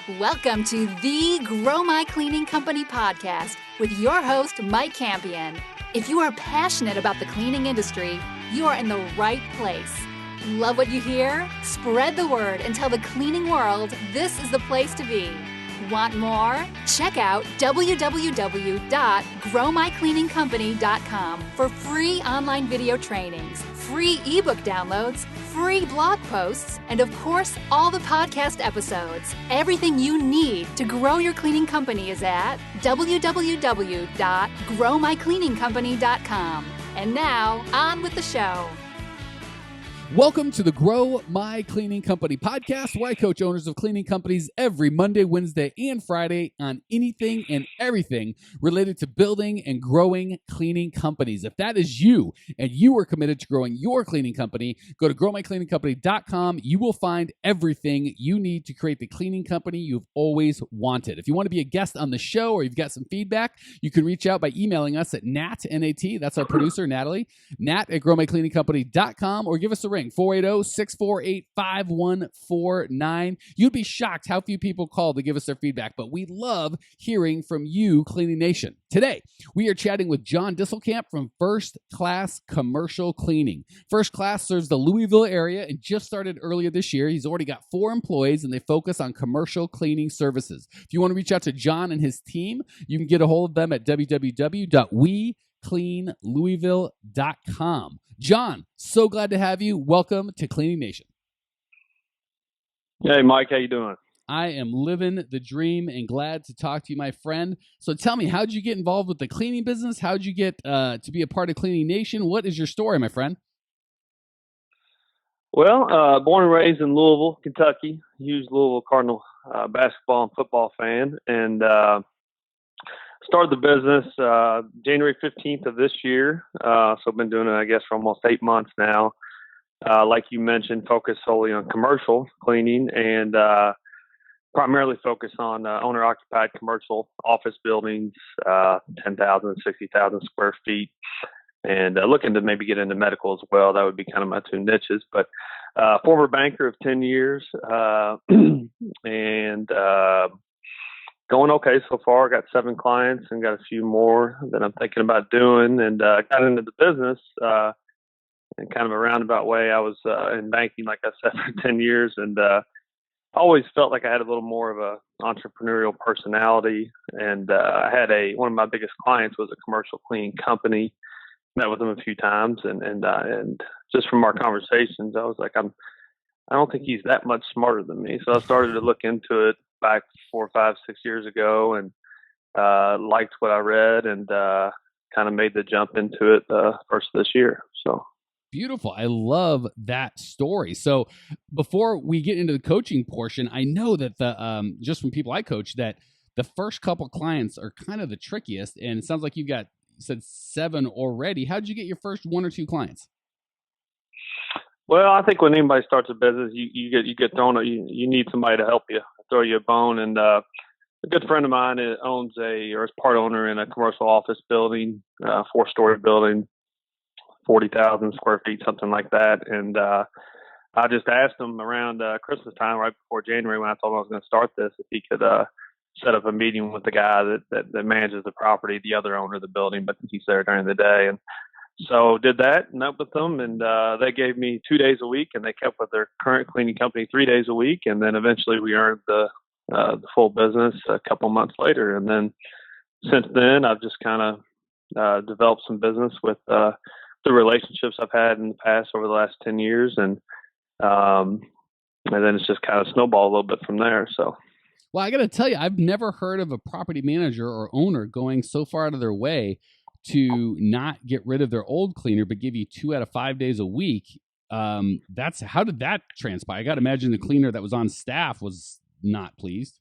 Welcome to the Grow My Cleaning Company podcast with your host, Mike Campion. If you are passionate about the cleaning industry, you are in the right place. Love what you hear? Spread the word and tell the cleaning world this is the place to be. Want more? Check out www.growmycleaningcompany.com for free online video trainings, free ebook downloads, free blog posts, and of course, all the podcast episodes. Everything you need to grow your cleaning company is at www.growmycleaningcompany.com. And now, on with the show. Welcome to the Grow My Cleaning Company podcast, where I coach owners of cleaning companies every Monday, Wednesday, and Friday on anything and everything related to building and growing cleaning companies. If that is you and you are committed to growing your cleaning company, go to growmycleaningcompany.com. You will find everything you need to create the cleaning company you've always wanted. If you want to be a guest on the show or you've got some feedback, you can reach out by emailing us at Nat, N-A-T, that's our producer, Natalie, Nat at growmycleaningcompany.com, or give us a ring, 480-648-5149. You'd be shocked how few people call to give us their feedback, but we love hearing from you, Cleaning Nation. Today, we are chatting with John Disselkamp from First Class Commercial Cleaning. First Class serves the Louisville area and just started earlier this year. He's already got 4 employees, and they focus on commercial cleaning services. If you want to reach out to John and his team, you can get a hold of them at www.wecleanlouisville.com. John, so glad to have you. Welcome to Cleaning Nation. Hey, Mike, how you doing? I am living the dream and glad to talk to you, my friend. So tell me, how'd you get involved with the cleaning business? How'd you get to be a part of Cleaning Nation? What is your story, my friend? Well, born and raised in Louisville, Kentucky. Huge Louisville Cardinal basketball and football fan, and started the business January 15th of this year. So I've been doing it, I guess, for almost 8 months now. Like you mentioned, focused solely on commercial cleaning and primarily focused on owner-occupied commercial office buildings, 10,000, 60,000 square feet, and looking to maybe get into medical as well. That would be kind of my 2 niches. But former banker of 10 years and going okay so far. Got 7 clients and got a few more that I'm thinking about doing, and got into the business in kind of a roundabout way. I was in banking, like I said, for 10 years, and always felt like I had a little more of a entrepreneurial personality. And I had one of my biggest clients was a commercial cleaning company. Met with them a few times, and just from our conversations, I was like, I don't think he's that much smarter than me. So I started to look into it back 4, 5, 6 years ago, and liked what I read, and kind of made the jump into it first of this year. So beautiful. I love that story. So before we get into the coaching portion, I know that the just from people I coach, that the first couple clients are kind of the trickiest, and it sounds like you said 7 already. How'd you get your first 1 or 2 clients? Well, I think when anybody starts a business, you get thrown. You need somebody to help you, throw you a bone. And a good friend of mine is part owner in a commercial office building, 4-story building, 40,000 square feet, something like that. And I just asked him around Christmas time, right before January, when I told him I was going to start this, if he could set up a meeting with the guy that manages the property, the other owner of the building, but he's there during the day. And so did that, met with them, and they gave me 2 days a week, and they kept with their current cleaning company 3 days a week. And then eventually we earned the full business a couple months later. And then since then, I've just kind of developed some business with the relationships I've had in the past over the last 10 years. And then it's just kind of snowballed a little bit from there. So. Well, I got to tell you, I've never heard of a property manager or owner going so far out of their way to not get rid of their old cleaner, but give you 2 out of 5 days a week. How did that transpire? I got to imagine the cleaner that was on staff was not pleased.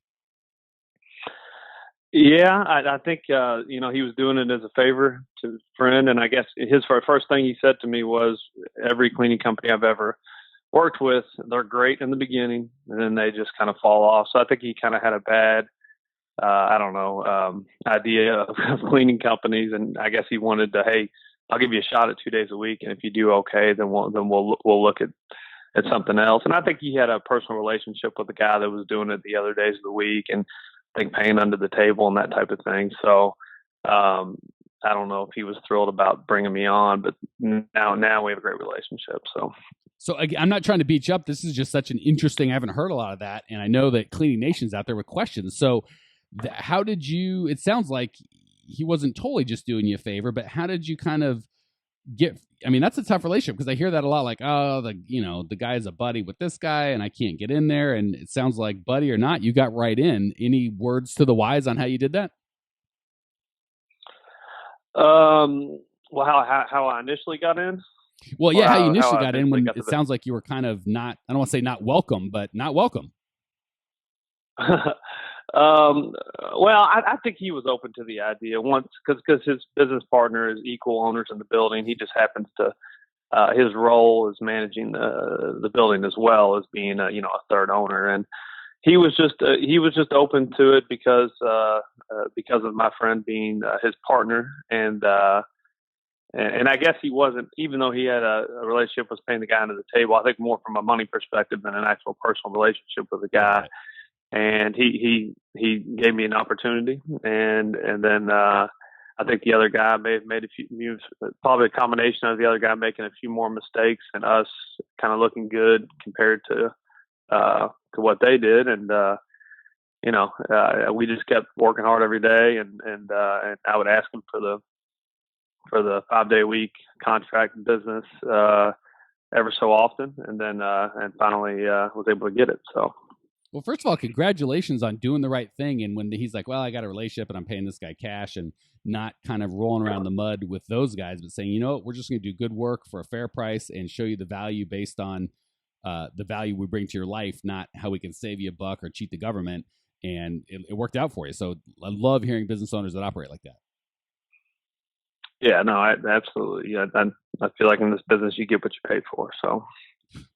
Yeah, I think, he was doing it as a favor to his friend. And I guess his first thing he said to me was, every cleaning company I've ever worked with, they're great in the beginning, and then they just kind of fall off. So I think he kind of had a bad, idea of cleaning companies. And I guess he wanted to, hey, I'll give you a shot at 2 days a week, and if you do okay, then we'll look at at something else. And I think he had a personal relationship with the guy that was doing it the other days of the week, and I think paying under the table and that type of thing. So I don't know if he was thrilled about bringing me on, but now we have a great relationship. So I'm not trying to beat you up. This is just such an interesting, I haven't heard a lot of that. And I know that Cleaning Nation's out there with questions. So how did you, it sounds like he wasn't totally just doing you a favor, but how did you kind of I mean, that's a tough relationship, because I hear that a lot, like, oh, the guy's a buddy with this guy and I can't get in there. And it sounds like, buddy or not, you got right in. Any words to the wise on how you did that? Well, how I initially got in? Well, yeah, how you initially got in, when it sounds like you were kind of not, I don't want to say not welcome, but not welcome. Well, I think he was open to the idea once, because his business partner is equal owners in the building. He just happens to, his role is managing the building as well as being a third owner. And he was just open to it because of my friend being his partner. And I guess he wasn't, even though he had a relationship with paying the guy under the table, I think more from a money perspective than an actual personal relationship with the guy. And he gave me an opportunity, and then I think the other guy may have made a few, probably a combination of the other guy making a few more mistakes and us kind of looking good compared to what they did. And we just kept working hard every day, and I would ask him for the 5-day week contract business ever so often, and then and finally was able to get it. So. Well, first of all, congratulations on doing the right thing. And when he's like, well, I got a relationship and I'm paying this guy cash, and not kind of rolling around the mud with those guys, but saying, you know what, we're just going to do good work for a fair price and show you the value based on the value we bring to your life, not how we can save you a buck or cheat the government. And it worked out for you. So I love hearing business owners that operate like that. Yeah, no, absolutely. Yeah, I feel like in this business, you get what you pay for. So.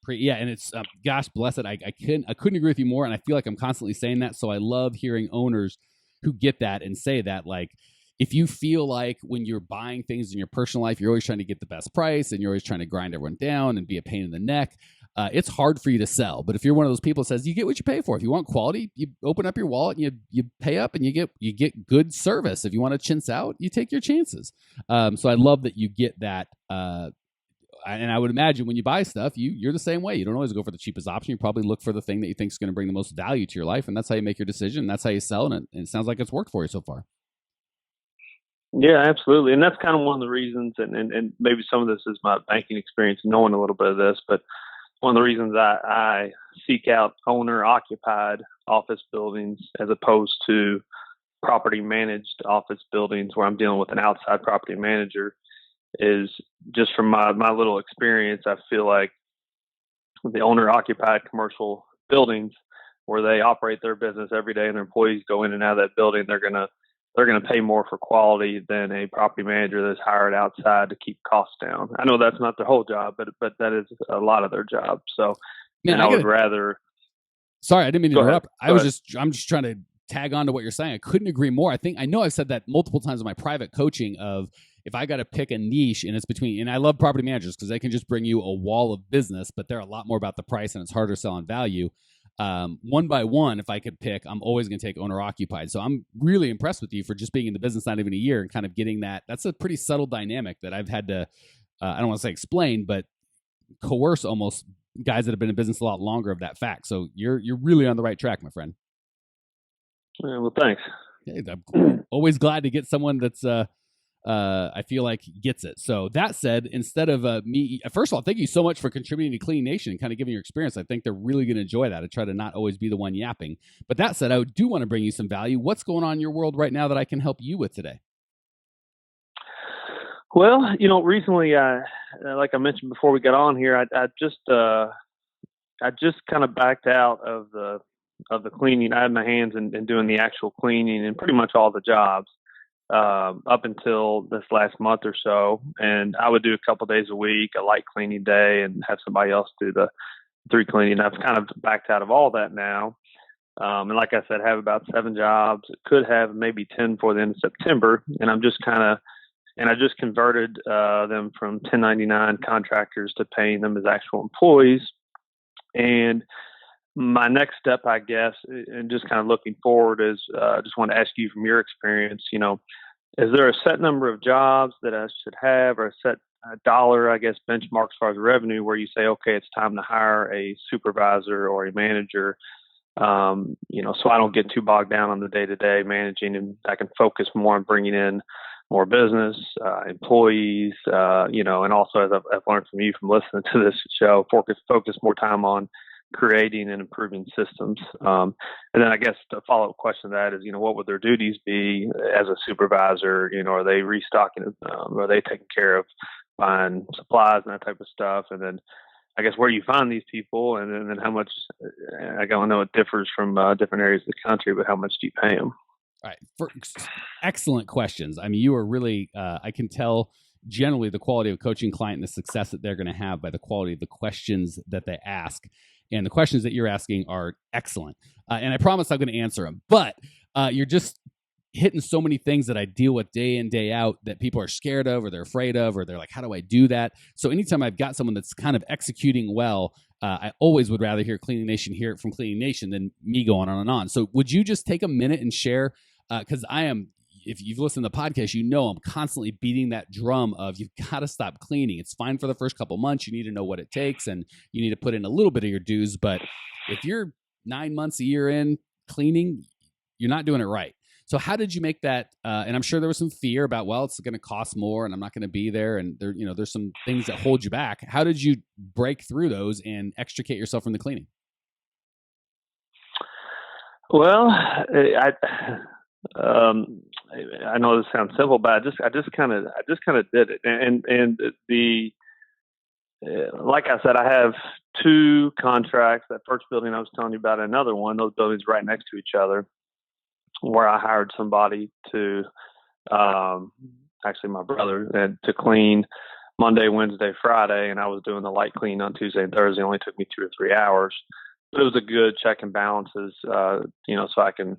Yeah, and it's gosh bless it. I couldn't agree with you more, and I feel like I'm constantly saying that. So I love hearing owners who get that and say that. Like, if you feel like when you're buying things in your personal life, you're always trying to get the best price and you're always trying to grind everyone down and be a pain in the neck, it's hard for you to sell. But if you're one of those people that says you get what you pay for, if you want quality, you open up your wallet and you pay up and you get good service. If you want to chintz out, you take your chances. So I love that you get that. And I would imagine when you buy stuff, you're the same way. You don't always go for the cheapest option. You probably look for the thing that you think is going to bring the most value to your life, and that's how you make your decision. And that's how you sell, and it sounds like it's worked for you so far. Yeah, absolutely. And that's kind of one of the reasons, and maybe some of this is my banking experience, knowing a little bit of this, but one of the reasons I seek out owner-occupied office buildings as opposed to property-managed office buildings where I'm dealing with an outside property manager is just from my little experience. I feel like the owner-occupied commercial buildings where they operate their business every day and their employees go in and out of that building, they're gonna pay more for quality than a property manager that's hired outside to keep costs down. I know that's not their whole job, but that is a lot of their job. So, man, I would rather. Sorry, I didn't mean to interrupt. I'm just trying to tag on to what you're saying. I couldn't agree more. I know I've said that multiple times in my private coaching of, if I got to pick a niche and it's between, and I love property managers because they can just bring you a wall of business, but they're a lot more about the price and it's harder to sell on value. One by one, if I could pick, I'm always going to take owner occupied. So I'm really impressed with you for just being in the business not even a year and kind of getting that. That's a pretty subtle dynamic that I've had to, I don't want to say explain, but coerce almost guys that have been in business a lot longer of that fact. So you're really on the right track, my friend. Yeah, well, thanks. Hey, I'm always glad to get someone that's, I feel like gets it. So that said, instead of me, first of all, thank you so much for contributing to Clean Nation and kind of giving your experience. I think they're really going to enjoy that. I try to not always be the one yapping. But that said, I do want to bring you some value. What's going on in your world right now that I can help you with today? Well, recently, like I mentioned before we got on here, I just kind of backed out of the cleaning. I had my hands in doing the actual cleaning and pretty much all the jobs up until this last month or so. And I would do a couple days a week, a light cleaning day, and have somebody else do the 3 cleaning. I've kind of backed out of all that now. And like I said, have about 7 jobs. Could have maybe 10 before the end of September. And I just converted them from 1099 contractors to paying them as actual employees. And my next step, I guess, and just kind of looking forward is, I just want to ask you from your experience, is there a set number of jobs that I should have, or a set dollar, I guess, benchmark as far as revenue, where you say, okay, it's time to hire a supervisor or a manager, so I don't get too bogged down on the day-to-day managing, and I can focus more on bringing in more business, employees, and also, as I've learned from you from listening to this show, focus more time on creating and improving systems. And then I guess the follow-up question to that is, what would their duties be as a supervisor? Are they restocking? Are they taking care of buying supplies and that type of stuff? And then I guess where you find these people, and then how much, I don't know, it differs from different areas of the country, but how much do you pay them? All right. Excellent questions. I mean, you are really, I can tell generally the quality of a coaching client and the success that they're going to have by the quality of the questions that they ask. And the questions that you're asking are excellent. And I promise I'm going to answer them. But you're just hitting so many things that I deal with day in, day out that people are scared of, or they're afraid of, or they're like, how do I do that? So anytime I've got someone that's kind of executing well, I always would rather hear Cleaning Nation, hear it from Cleaning Nation than me going on and on. So would you just take a minute and share, because if you've listened to the podcast, I'm constantly beating that drum of you've got to stop cleaning. It's fine for the first couple months. You need to know what it takes, and you need to put in a little bit of your dues. But if you're 9 months, a year in cleaning, you're not doing it right. So how did you make that? And I'm sure there was some fear about, well, it's going to cost more and I'm not going to be there. And there's some things that hold you back. How did you break through those and extricate yourself from the cleaning? Well, I know this sounds simple, but I just kind of did it. And like I said, I have 2 contracts. That first building I was telling you about, another one, those buildings right next to each other, where I hired somebody to, actually my brother, to clean Monday, Wednesday, Friday, and I was doing the light clean on Tuesday and Thursday. It only took me 2 or 3 hours, but it was a good check and balances, so I can,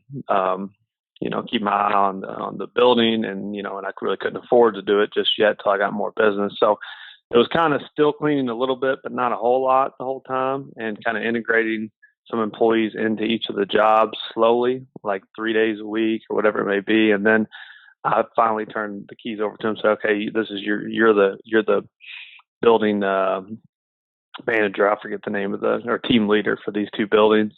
keep my eye on the building, and I really couldn't afford to do it just yet till I got more business. So it was kind of still cleaning a little bit, but not a whole lot the whole time, and kind of integrating some employees into each of the jobs slowly, like 3 days a week or whatever it may be. And then I finally turned the keys over to them and said, okay, this is you're the building manager. I forget the name of or team leader for these 2 buildings.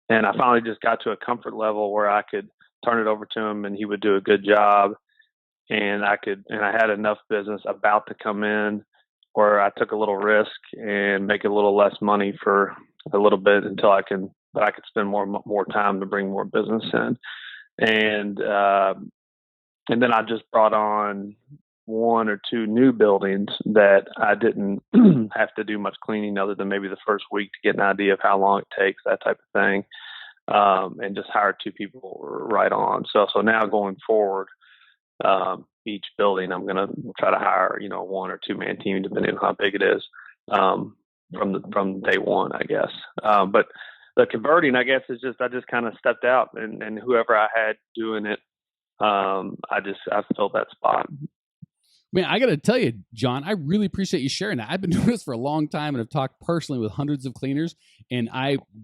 And I finally just got to a comfort level where I could turn it over to him and he would do a good job. And I had enough business about to come in where I took a little risk and make a little less money for a little bit until I could spend more time to bring more business in. And then I just brought on 1 or 2 new buildings that I didn't have to do much cleaning other than maybe the first week to get an idea of how long it takes, that type of thing. And just hired 2 people right on. So now going forward, each building, I'm going to try to hire, 1 or 2 man team, depending on how big it is, from day one, I guess. But the converting, I guess, is I just kind of stepped out, and whoever I had doing it, I filled that spot. Man, I got to tell you, John, I really appreciate you sharing that. I've been doing this for a long time and have talked personally with hundreds of cleaners. And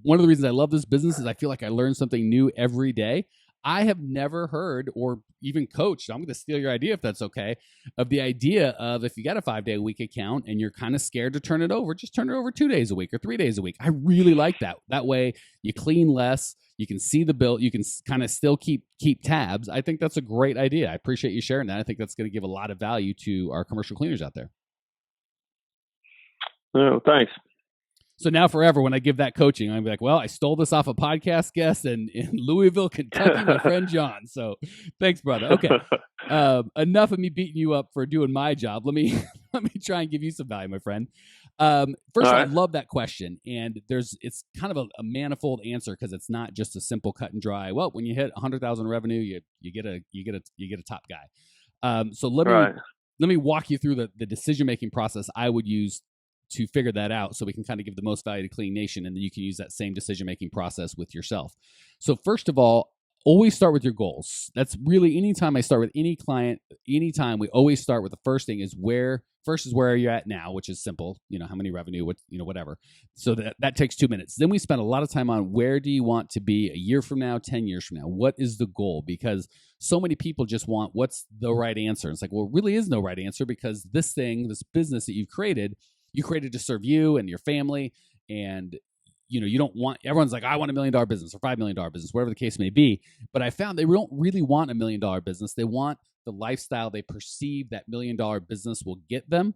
one of the reasons I love this business is I feel like I learn something new every day. I have never heard or even coached, I'm going to steal your idea if that's okay, of the idea of if you got a 5-day-a-week account and you're kind of scared to turn it over, just turn it over 2 days a week or 3 days a week. I really like that. That way you clean less, you can see the bill, you can kind of still keep tabs. I think that's a great idea. I appreciate you sharing that. I think that's going to give a lot of value to our commercial cleaners out there. Oh, thanks. So now forever, when I give that coaching, I'm like, well, I stole this off a podcast guest in Louisville, Kentucky, my friend John. So thanks, brother. Okay. Enough of me beating you up for doing my job. Let me try and give you some value, my friend. First of all, I love that question. And it's kind of a manifold answer, because it's not just a simple cut and dry. Well, when you hit 100,000 revenue, you get a top guy. So let me walk you through the decision-making process I would use to figure that out, so we can kind of give the most value to Clean Nation, and then you can use that same decision-making process with yourself. So first of all, always start with your goals. That's really, anytime I start with any client, anytime, we always start with the first thing is where are you at now, which is simple, how many revenue, whatever. So that takes 2 minutes. Then we spend a lot of time on where do you want to be a year from now, 10 years from now? What is the goal? Because so many people just want what's the right answer. It's like, well, it really is no right answer, because this business that you created to serve you and your family. And you don't want, everyone's like, I want $1 million business or $5 million business, whatever the case may be. But I found they don't really want $1 million business. They want the lifestyle they perceive that $1 million business will get them.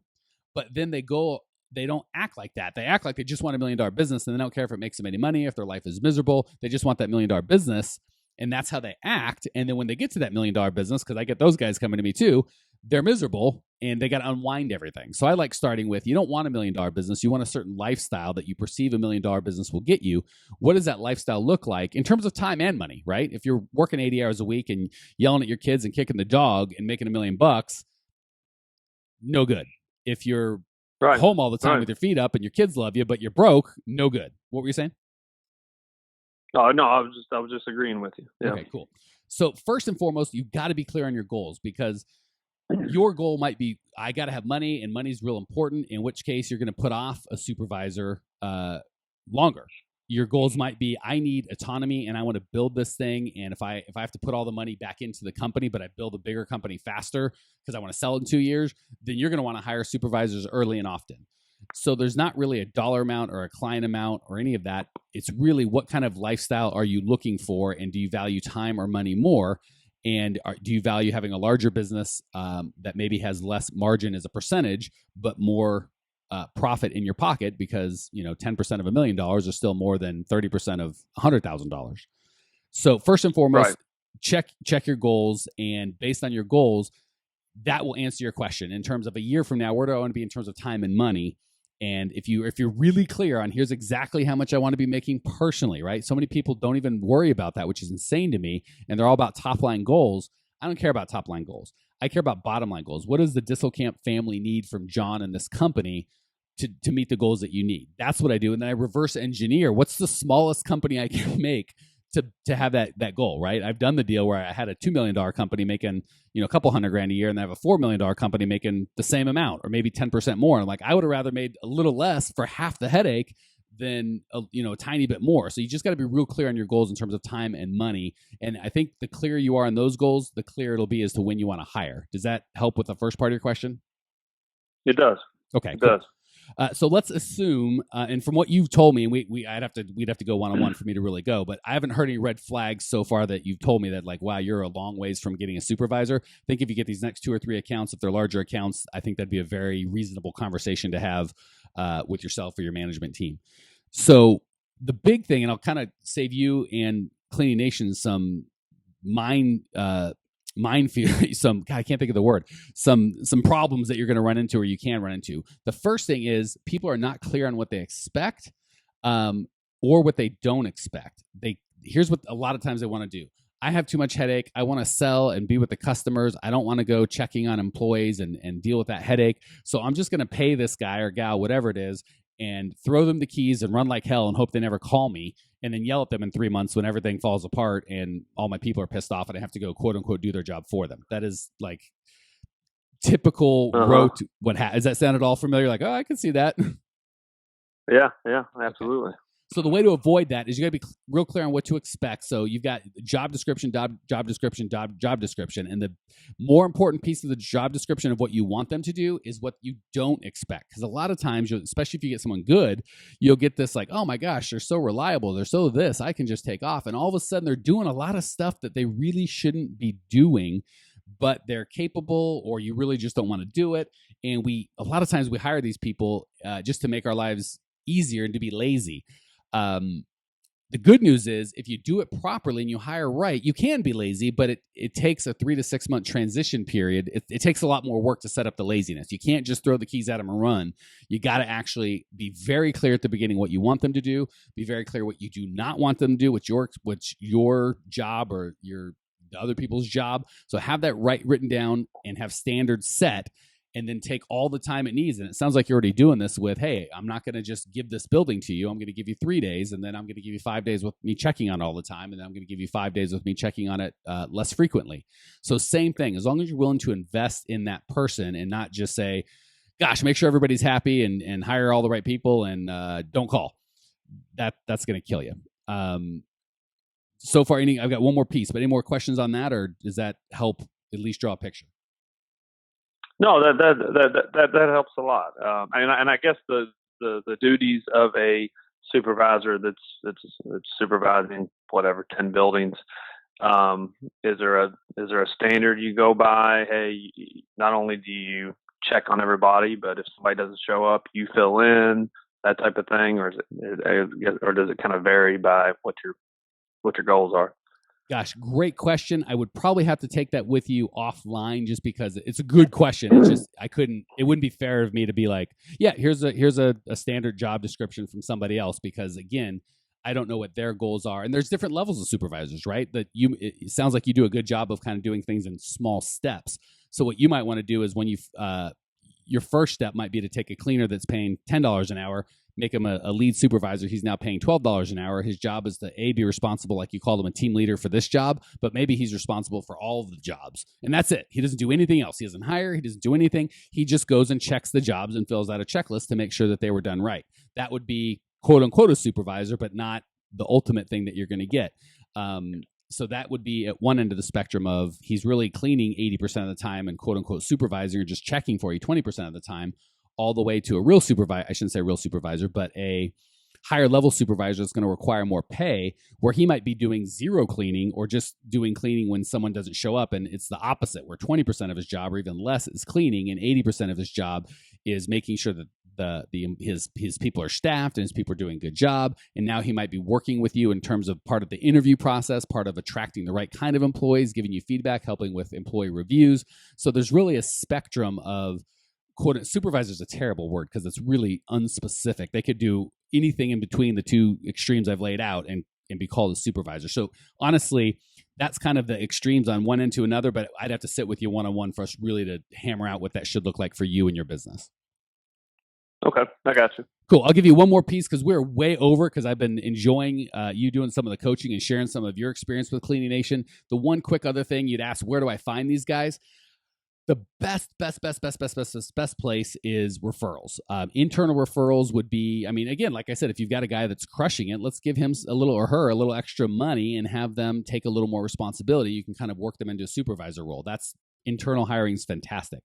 But then they don't act like that. They act like they just want $1 million business, and they don't care if it makes them any money, if their life is miserable. They just want that $1 million business. And that's how they act. And then when they get to that $1 million business, because I get those guys coming to me too, they're miserable and they got to unwind everything. So I like starting with, you don't want $1 million business. You want a certain lifestyle that you perceive $1 million business will get you. What does that lifestyle look like in terms of time and money, right? If you're working 80 hours a week and yelling at your kids and kicking the dog and making $1 million, no good. If you're home all the time with your feet up and your kids love you, but you're broke, no good. What were you saying? Oh, no, I was just agreeing with you. Yeah. Okay, cool. So first and foremost, you've got to be clear on your goals, because your goal might be, I got to have money, and money's real important, in which case you're going to put off a supervisor longer. Your goals might be, I need autonomy and I want to build this thing. And if I have to put all the money back into the company, but I build a bigger company faster because I want to sell it in 2 years, then you're going to want to hire supervisors early and often. So there's not really a dollar amount or a client amount or any of that. It's really, what kind of lifestyle are you looking for? And do you value time or money more? And do you value having a larger business that maybe has less margin as a percentage, but more profit in your pocket? Because 10% of $1 million is still more than 30% of $100,000. So first and foremost, check your goals, and based on your goals, that will answer your question in terms of a year from now. Where do I want to be in terms of time and money? And if you're really clear on, here's exactly how much I want to be making personally, right? So many people don't even worry about that, which is insane to me. And they're all about top line goals. I don't care about top line goals. I care about bottom line goals. What does the Disselkamp family need from John and this company to meet the goals that you need? That's what I do. And then I reverse engineer. What's the smallest company I can make to have that goal, right? I've done the deal where I had a $2 million company making, a couple $100,000 a year, and I have a $4 million company making the same amount or maybe 10% more. I'm like, I would have rather made a little less for half the headache than a tiny bit more. So you just got to be real clear on your goals in terms of time and money. And I think the clearer you are on those goals, the clearer it'll be as to when you want to hire. Does that help with the first part of your question? It does. Okay, it cool. does. So let's assume, and from what you've told me, and we'd have to go one-on-one for me to really go, but I haven't heard any red flags so far that you've told me that, like, wow, you're a long ways from getting a supervisor. I think if you get these next 2 or 3 accounts, if they're larger accounts, I think that'd be a very reasonable conversation to have with yourself or your management team. So the big thing, and I'll kind of save you and Cleaning Nation some minefield, I can't think of the word, some problems that you're going to run into or you can run into. The first thing is people are not clear on what they expect or what they don't expect. Here's what a lot of times they want to do. I have too much headache. I want to sell and be with the customers. I don't want to go checking on employees and deal with that headache. So I'm just going to pay this guy or gal, whatever it is, and throw them the keys and run like hell and hope they never call me, and then yell at them in 3 months when everything falls apart and all my people are pissed off and I have to go, quote unquote, do their job for them. That is like typical road to does that sound at all familiar? Like, oh, I can see that. Yeah, absolutely. Okay. So the way to avoid that is you got to be real clear on what to expect. So you've got job description, job description. And the more important piece of the job description of what you want them to do is what you don't expect. Because a lot of times, especially if you get someone good, you'll get this like, oh my gosh, they're so reliable. They're so this, I can just take off. And all of a sudden they're doing a lot of stuff that they really shouldn't be doing, but they're capable, or you really just don't want to do it. And a lot of times we hire these people just to make our lives easier and to be lazy. The good news is if you do it properly and you hire right, you can be lazy, but it takes a 3 to 6 month transition period. It takes a lot more work to set up the laziness. You can't just throw the keys at them and run. You got to actually be very clear at the beginning what you want them to do, be very clear what you do not want them to do, what's your job or the other people's job. So have that written down and have standards set. and then take all the time it needs. And it sounds like you're already doing this with, hey, I'm not going to just give this building to you. I'm going to give you 3 days, and then I'm going to give you 5 days with me checking on it all the time, and then I'm going to give you 5 days with me checking on it less frequently. So same thing, as long as you're willing to invest in that person and not just say, gosh, make sure everybody's happy and hire all the right people and don't call. That's going to kill you. So far, I've got one more piece, but any more questions on that, or does that help at least draw a picture? No, that helps a lot. And I guess the duties of a supervisor that's supervising whatever 10 buildings. Is there a standard you go by? Hey, not only do you check on everybody, but if somebody doesn't show up, you fill in, that type of thing, or does it kind of vary by what your goals are? Gosh, great question. I would probably have to take that with you offline, just because it's a good question. It's just it wouldn't be fair of me to be like, yeah, here's a standard job description from somebody else, because again, I don't know what their goals are. And there's different levels of supervisors, right? It sounds like you do a good job of kind of doing things in small steps. So what you might want to do is when your first step might be to take a cleaner that's paying $10 an hour, make him a lead supervisor. He's now paying $12 an hour. His job is to be responsible, like you called him, a team leader for this job, but maybe he's responsible for all of the jobs. And that's it. He doesn't do anything else. He doesn't hire. He doesn't do anything. He just goes and checks the jobs and fills out a checklist to make sure that they were done right. That would be quote unquote a supervisor, but not the ultimate thing that you're going to get. So that would be at one end of the spectrum of he's really cleaning 80% of the time and quote unquote supervising or just checking for you 20% of the time, all the way to a real supervisor. I shouldn't say real supervisor, but a higher level supervisor that's going to require more pay, where he might be doing zero cleaning or just doing cleaning when someone doesn't show up. And it's the opposite, where 20% of his job or even less is cleaning, and 80% of his job is making sure that his people are staffed and his people are doing a good job. And now he might be working with you in terms of part of the interview process, part of attracting the right kind of employees, giving you feedback, helping with employee reviews. So there's really a spectrum of supervisor is a terrible word because it's really unspecific. They could do anything in between the two extremes I've laid out and be called a supervisor. So honestly, that's kind of the extremes on one end to another, but I'd have to sit with you one-on-one for us really to hammer out what that should look like for you and your business. Okay, I got you. Cool. I'll give you one more piece because we're way over, because I've been enjoying you doing some of the coaching and sharing some of your experience with Cleaning Nation. The one quick other thing you'd ask, where do I find these guys? The best place is referrals. Internal referrals would be, again, like I said, if you've got a guy that's crushing it, let's give him a little, or her, a little extra money and have them take a little more responsibility. You can kind of work them into a supervisor role. Internal hiring is fantastic.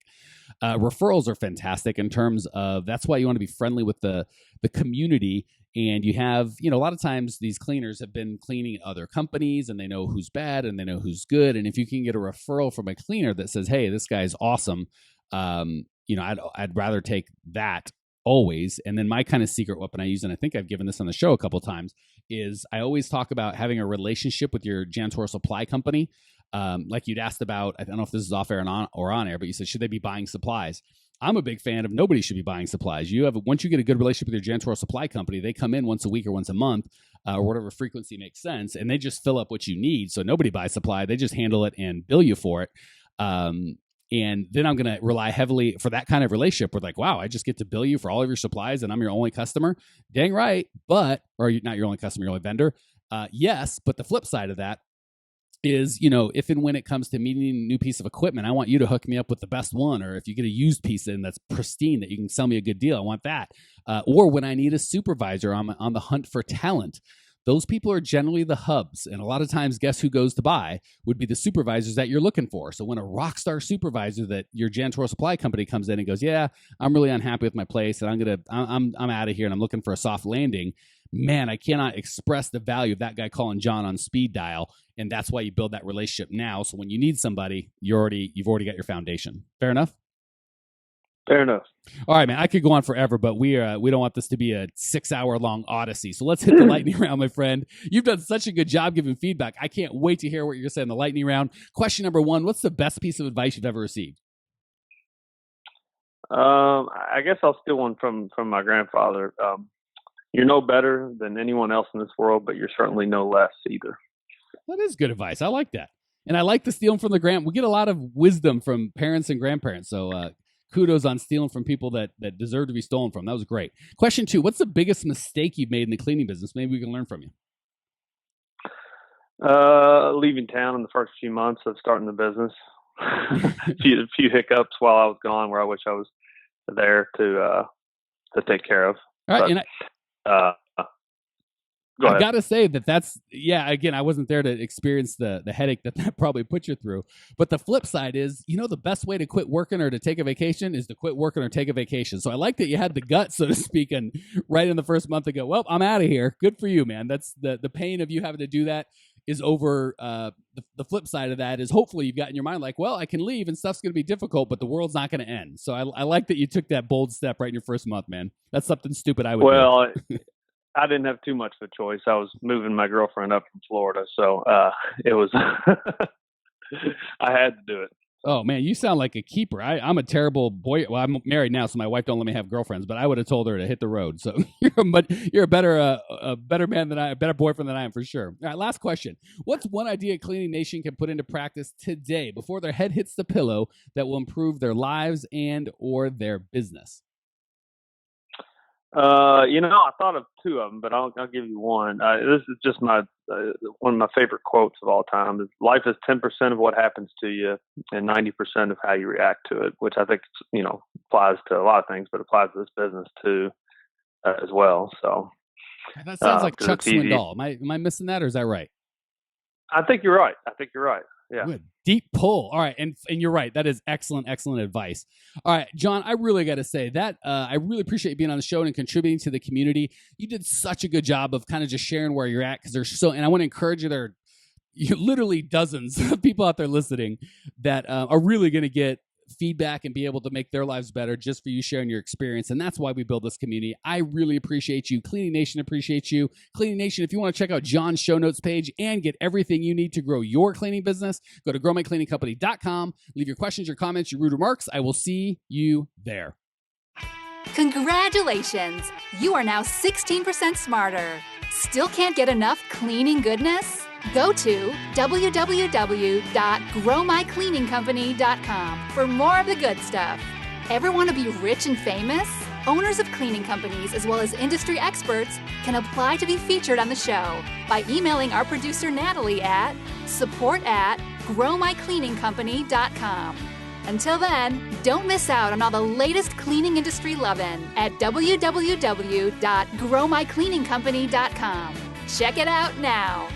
Referrals are fantastic in terms of, that's why you want to be friendly with the community. And you have, a lot of times these cleaners have been cleaning at other companies and they know who's bad and they know who's good. And if you can get a referral from a cleaner that says, hey, this guy's awesome, I'd rather take that always. And then my kind of secret weapon I use, and I think I've given this on the show a couple of times, is I always talk about having a relationship with your janitorial supply company. Like you'd asked about, I don't know if this is off air or on air, but you said, should they be buying supplies? I'm a big fan of nobody should be buying supplies. Once you get a good relationship with your janitorial supply company, they come in once a week or once a month, or whatever frequency makes sense, and they just fill up what you need. So nobody buys supply. They just handle it and bill you for it. And then I'm going to rely heavily for that kind of relationship where like, wow, I just get to bill you for all of your supplies and I'm your only customer. Dang right. Or not your only customer, your only vendor. Yes. But the flip side of that is, if and when it comes to needing a new piece of equipment, I want you to hook me up with the best one. Or if you get a used piece in that's pristine that you can sell me a good deal, I want that. Or when I need a supervisor, I'm on the hunt for talent. Those people are generally the hubs. And a lot of times, guess who goes to buy would be the supervisors that you're looking for. So when a rock star supervisor that your janitorial supply company comes in and goes, yeah, I'm really unhappy with my place and I'm out of here and I'm looking for a soft landing. Man, I cannot express the value of that guy calling John on speed dial. And that's why you build that relationship now. So when you need somebody, you've already got your foundation. Fair enough? Fair enough. All right, man. I could go on forever, but we don't want this to be a 6-hour-long odyssey. So let's hit the lightning round, my friend. You've done such a good job giving feedback. I can't wait to hear what you're going to say in the lightning round. Question number 1, what's the best piece of advice you've ever received? I guess I'll steal one from my grandfather. You're no better than anyone else in this world, but you're certainly no less either. That is good advice. I like that. And I like to steal from the we get a lot of wisdom from parents and grandparents. So kudos on stealing from people that deserve to be stolen from. That was great. Question 2, what's the biggest mistake you've made in the cleaning business? Maybe we can learn from you. Leaving town in the first few months of starting the business. a few hiccups while I was gone where I wish I was there to take care of. All right. But, go ahead. I got to say that's, again, I wasn't there to experience the headache that probably put you through. But the flip side is, the best way to quit working or to take a vacation is to quit working or take a vacation. So I like that you had the guts, so to speak, and right in the first month to go, well, I'm out of here. Good for you, man. That's the pain of you having to do that is over. The flip side of that is hopefully you've got in your mind like, well, I can leave and stuff's going to be difficult, but the world's not going to end. So I like that you took that bold step right in your first month, man. That's something stupid I would do. Well, I didn't have too much of a choice. I was moving my girlfriend up from Florida, so it was I had to do it. Oh man, you sound like a keeper. I'm a terrible boy. Well, I'm married now, so my wife don't let me have girlfriends. But I would have told her to hit the road. So you're a better man than a better boyfriend than I am for sure. All right, last question. What's one idea Cleaning Nation can put into practice today before their head hits the pillow that will improve their lives and or their business? I thought of two of them, but I'll give you one. This is just one of my favorite quotes of all time. Is life is 10% of what happens to you and 90% of how you react to it, which I think, applies to a lot of things, but applies to this business too, as well. So that sounds like Chuck Swindoll. Am I missing that, or is that right? I think you're right. Yeah. Good. Deep pull. All right. And you're right. That is excellent advice. All right, John, I really got to say that I really appreciate you being on the show and contributing to the community. You did such a good job of kind of just sharing where you're at, because there's and I want to encourage you, there are literally dozens of people out there listening that are really going to get feedback and be able to make their lives better just for you sharing your experience. And that's why we build this community. I really appreciate you. Cleaning Nation appreciates you. Cleaning Nation, if you want to check out John's show notes page and get everything you need to grow your cleaning business, go to growmycleaningcompany.com. Leave your questions, your comments, your rude remarks. I will see you there. Congratulations! You are now 16% smarter. Still can't get enough cleaning goodness? Go to www.growmycleaningcompany.com for more of the good stuff. Ever want to be rich and famous? Owners of cleaning companies, as well as industry experts, can apply to be featured on the show by emailing our producer Natalie at support@growmycleaningcompany.com. Until then, don't miss out on all the latest cleaning industry lovin' at www.growmycleaningcompany.com. Check it out now.